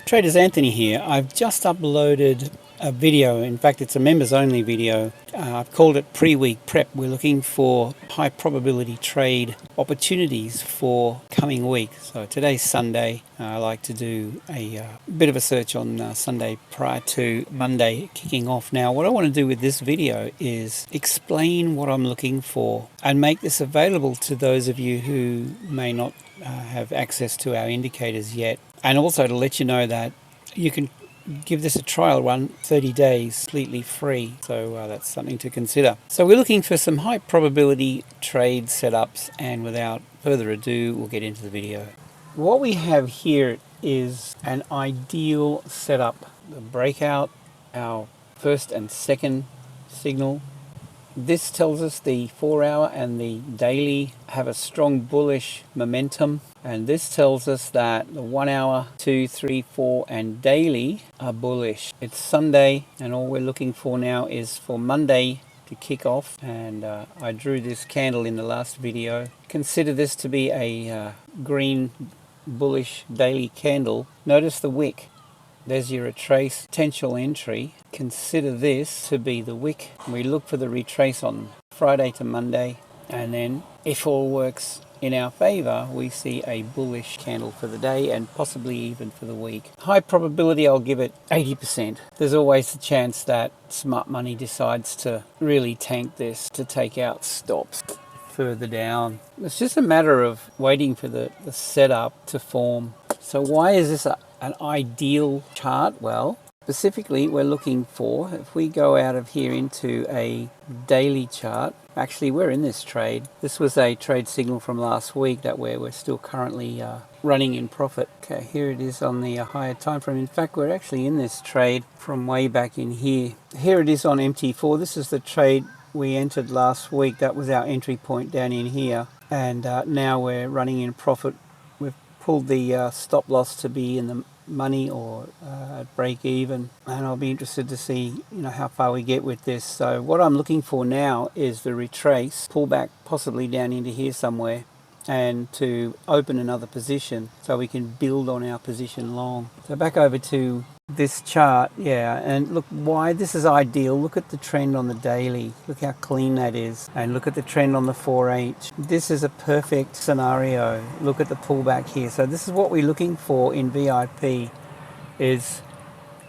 Traders Anthony here. I've just uploaded a video. In fact, it's a members only video. I've called it pre-week prep. We're looking for high probability trade opportunities for coming week. So today's Sunday. I like to do a bit of a search on Sunday prior to Monday kicking off. Now, what I want to do with this video is explain what I'm looking for and make this available to those of you who may not have access to our indicators yet, and also to let you know that you can give this a trial run 30 days completely free. So that's something to consider. So we're looking for some high probability trade setups, and without further ado, we'll get into the video. What we have here is an ideal setup. The breakout, our first and second signal. This tells us the 4 hour and the daily have a strong bullish momentum, and this tells us that the 1 hour, 2, 3, 4 and daily are bullish. It's Sunday, and all we're looking for now is for Monday to kick off, and I drew this candle in the last video. Consider this to be a green bullish daily candle. Notice the wick. There's your retrace potential entry. Consider this to be the wick. We look for the retrace on Friday to Monday, and then if all works in our favor, we see a bullish candle for the day and possibly even for the week. High probability, I'll give it 80%. There's always the chance that smart money decides to really tank this to take out stops further down. It's just a matter of waiting for the setup to form. So why is this an ideal chart? Well, specifically we're looking for, if we go out of here into a daily chart, actually we're in this trade. This was a trade signal from last week that we're still currently running in profit. Okay, here it is on the higher time frame. In fact, we're actually in this trade from way back in here. Here it is on MT4. This is the trade we entered last week. That was our entry point down in here, and now we're running in profit. We've pulled the stop loss to be in the money or break even, and I'll be interested to see how far we get with this. So what I'm looking for now is the retrace, pull back possibly down into here somewhere, and to open another position so we can build on our position long. So back over to this chart, and look why this is ideal. Look at the trend on the daily. Look how clean that is, and look at the trend on the 4H. This is a perfect scenario. Look at the pullback here. So this is what we're looking for in VIP, is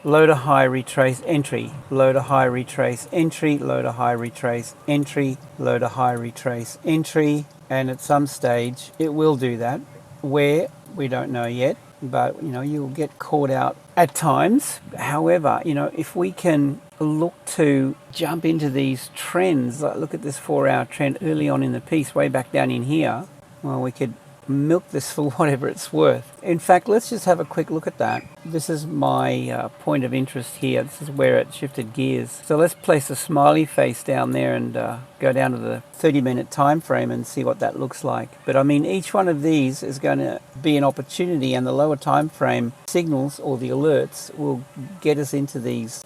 low to high retrace entry, low to high retrace entry, low to high retrace entry, low to high retrace entry, and at some stage it will do that. Where, we don't know yet, but you'll get caught out at times. However, if we can look to jump into these trends, like look at this 4 hour trend early on in the piece, way back down in here, well, we could milk this for whatever it's worth. In fact, let's just have a quick look at that. This is my point of interest here. This is where it shifted gears. So let's place a smiley face down there and go down to the 30-minute time frame and see what that looks like. But I mean, each one of these is going to be an opportunity, and the lower time frame signals or the alerts will get us into these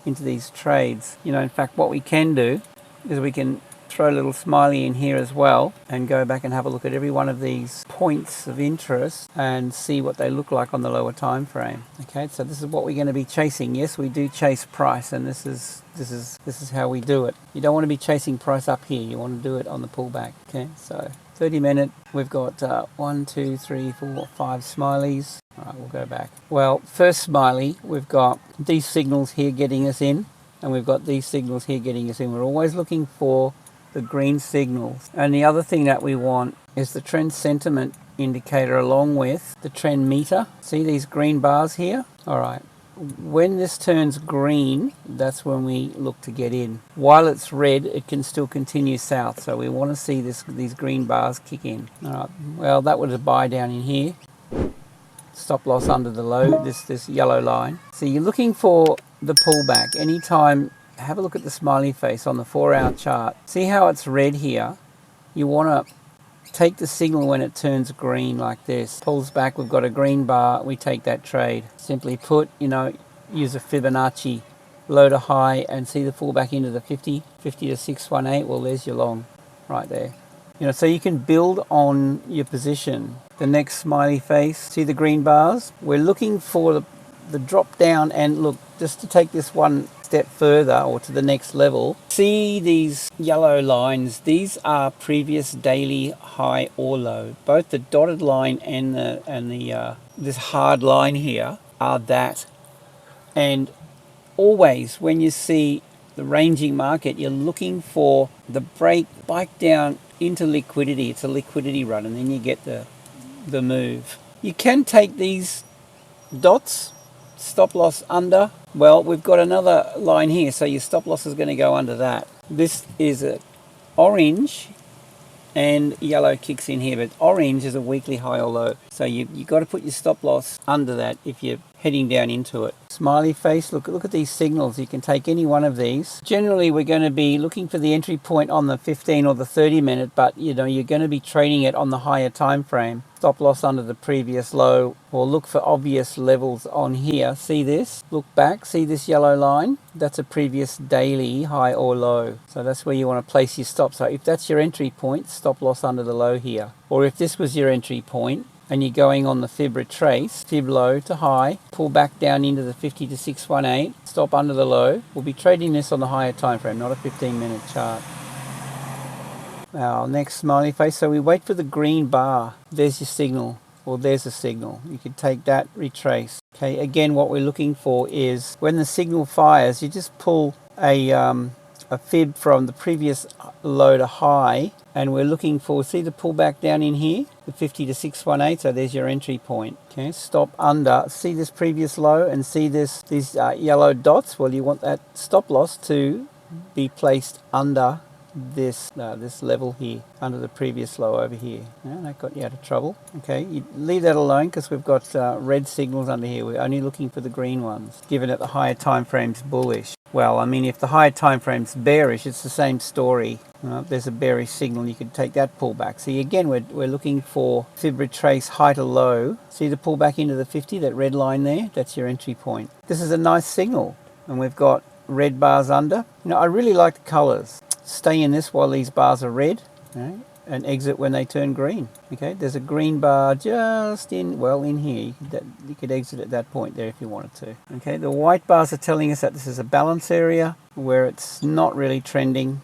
trades. In fact, what we can do is we can throw a little smiley in here as well and go back and have a look at every one of these points of interest and see what they look like on the lower time frame. Okay, so this is what we're going to be chasing. Yes, we do chase price, and this is how we do it. You don't want to be chasing price up here. You want to do it on the pullback. Okay, so 30-minute, we've got 1, 2, 3, 4, 5 smileys. All right, we'll go back. Well, first smiley, we've got these signals here getting us in, and we've got these signals here getting us in. We're always looking for the green signals. And the other thing that we want is the trend sentiment indicator along with the trend meter. See these green bars here? All right. When this turns green, that's when we look to get in. While it's red, it can still continue south. So we want to see these green bars kick in. All right. Well, that was a buy down in here. Stop loss under the low, this yellow line. So you're looking for the pullback. Anytime, have a look at the smiley face on the 4 hour chart. See how it's red here? You want to take the signal when it turns green like this. Pulls back, we've got a green bar, we take that trade. Simply put, use a Fibonacci low to high and see the fallback into the 50 to 618. Well, there's your long right there. So you can build on your position. The next smiley face, see the green bars? We're looking for the drop down, and look, just to take this one step further or to the next level, see these yellow lines? These are previous daily high or low. Both the dotted line and the this hard line here are that. And always when you see the ranging market, you're looking for the break down into liquidity. It's a liquidity run, and then you get the move. You can take these dots, stop loss under. Well, we've got another line here, so your stop loss is going to go under that. This is a orange and yellow kicks in here, but orange is a weekly high or low, so you got to put your stop loss under that if you're heading down into it. Smiley face, look at these signals. You can take any one of these. Generally we're going to be looking for the entry point on the 15 or the 30 minute, but you're going to be trading it on the higher time frame. Stop loss under the previous low, or look for obvious levels on here. See this? Look back, see this yellow line? That's a previous daily high or low. So that's where you want to place your stop. So if that's your entry point, stop loss under the low here. Or if this was your entry point, and you're going on the fib retrace, fib low to high, pull back down into the 50 to 618, stop under the low. We'll be trading this on the higher time frame, not a 15-minute chart. Our next smiley face, so we wait for the green bar. There's your signal, or there's a signal. You can take that, retrace. Okay, again, what we're looking for is when the signal fires, you just pull a fib from the previous low to high, and we're looking for, see the pullback down in here, the 50 to 618, so there's your entry point. Okay, stop under, see this previous low and see these yellow dots? Well, you want that stop loss to be placed under this level here, under the previous low over here. Yeah, that got you out of trouble. Okay, you leave that alone because we've got red signals under here. We're only looking for the green ones, given that the higher time frame's bullish. Well, I mean, if the higher time frame's bearish, it's the same story. There's a bearish signal, you could take that pullback. See, again, we're looking for fib retrace high to low. See the pullback into the 50, that red line there? That's your entry point. This is a nice signal, and we've got red bars under. I really like the colors. Stay in this while these bars are red, okay, and exit when they turn green. Okay, there's a green bar just in here. You could exit at that point there if you wanted to. Okay, the white bars are telling us that this is a balance area where it's not really trending.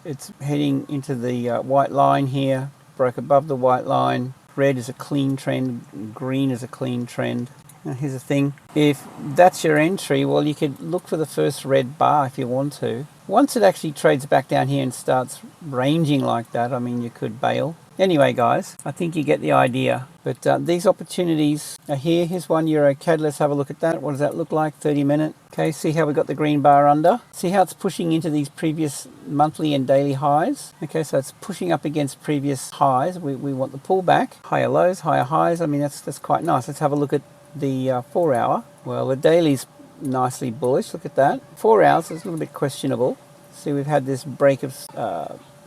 It's heading into the white line here, broke above the white line. Red is a clean trend, green is a clean trend. Now here's the thing, if that's your entry, well, you could look for the first red bar if you want to. Once it actually trades back down here and starts ranging like that, I mean, you could bail. Anyway, guys, I think you get the idea. But these opportunities are here. Here's 1 euro CAD. Let's have a look at that. What does that look like? 30 minute. Okay, see how we got the green bar under? See how it's pushing into these previous monthly and daily highs? Okay, so it's pushing up against previous highs. We want the pullback. Higher lows, higher highs. I mean, that's quite nice. Let's have a look at the 4 hour. Well, the daily's nicely bullish. Look at that. 4 hours is a little bit questionable. See, we've had this break of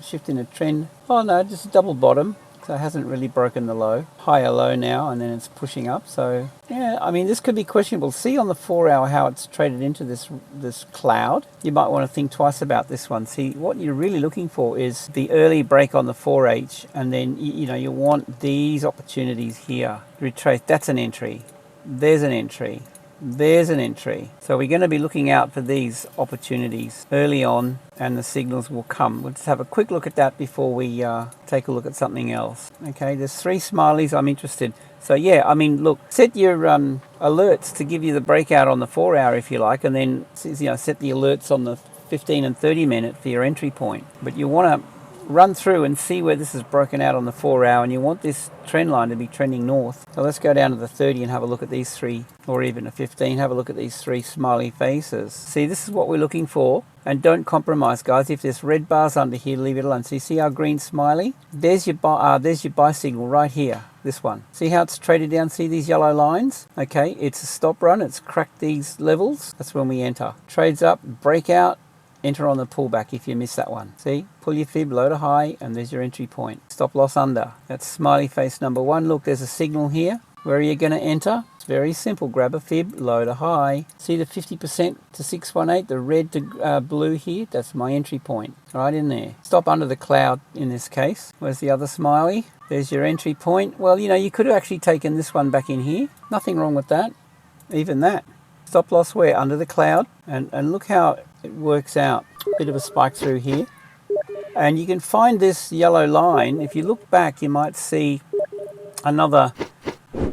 shift in a trend. Oh no, just a double bottom. So it hasn't really broken the low. Higher low now, and then it's pushing up. So yeah, I mean, this could be questionable. See on the 4 hour how it's traded into this cloud. You might want to think twice about this one. See, what you're really looking for is the early break on the 4H, and then you want these opportunities here. Retrace. That's an entry. There's an entry. There's an entry. So we're going to be looking out for these opportunities early on, and the signals will come. We'll just have a quick look at that before we take a look at something else. Okay, there's 3 smileys. I'm interested. So yeah, I mean, look, set your alerts to give you the breakout on the 4 hour if you like, and then set the alerts on the 15 and 30 minute for your entry point. But you want to run through and see where this is broken out on the 4 hour, and you want this trend line to be trending north. So let's go down to the 30 and have a look at these 3, or even a 15, have a look at these 3 smiley faces. See, this is what we're looking for, and don't compromise, guys. If there's red bars under here, leave it alone. So you see our green smiley? There's your buy signal right here, this one. See how it's traded down? See these yellow lines? Okay, it's a stop run, it's cracked these levels. That's when we enter. Trades up, breakout, enter on the pullback if you miss that one. See, pull your fib low to high, and there's your entry point. Stop loss under. That's smiley face number 1. Look, there's a signal here. Where are you going to enter? It's very simple. Grab a fib low to high. See the 50% to 618, the red to blue here? That's my entry point right in there. Stop under the cloud in this case. Where's the other smiley? There's your entry point. Well, you could have actually taken this one back in here. Nothing wrong with that. even that. Stop loss where? Under the cloud. And look how it works out. Bit of a spike through here. And you can find this yellow line. If you look back, you might see another,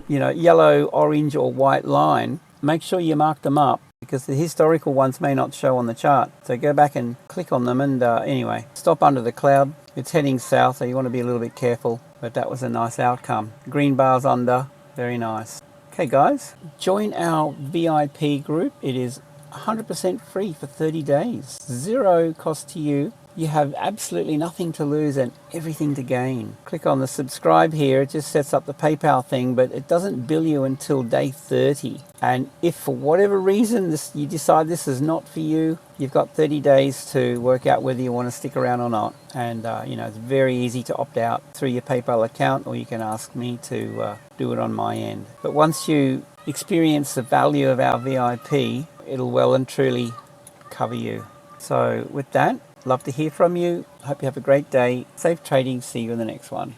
yellow, orange or white line. Make sure you mark them up because the historical ones may not show on the chart. So go back and click on them and anyway, stop under the cloud. It's heading south, so you want to be a little bit careful, but that was a nice outcome. Green bars under, very nice. Okay guys, join our VIP group. It is 100% free for 30 days. Zero cost to you. You have absolutely nothing to lose and everything to gain. Click on the subscribe here. It just sets up the PayPal thing, but it doesn't bill you until day 30. And if for whatever reason you decide this is not for you, you've got 30 days to work out whether you want to stick around or not. And it's very easy to opt out through your PayPal account, or you can ask me to do it on my end. But once you experience the value of our VIP, it'll well and truly cover you. So with that, love to hear from you. Hope you have a great day. Safe trading. See you in the next one.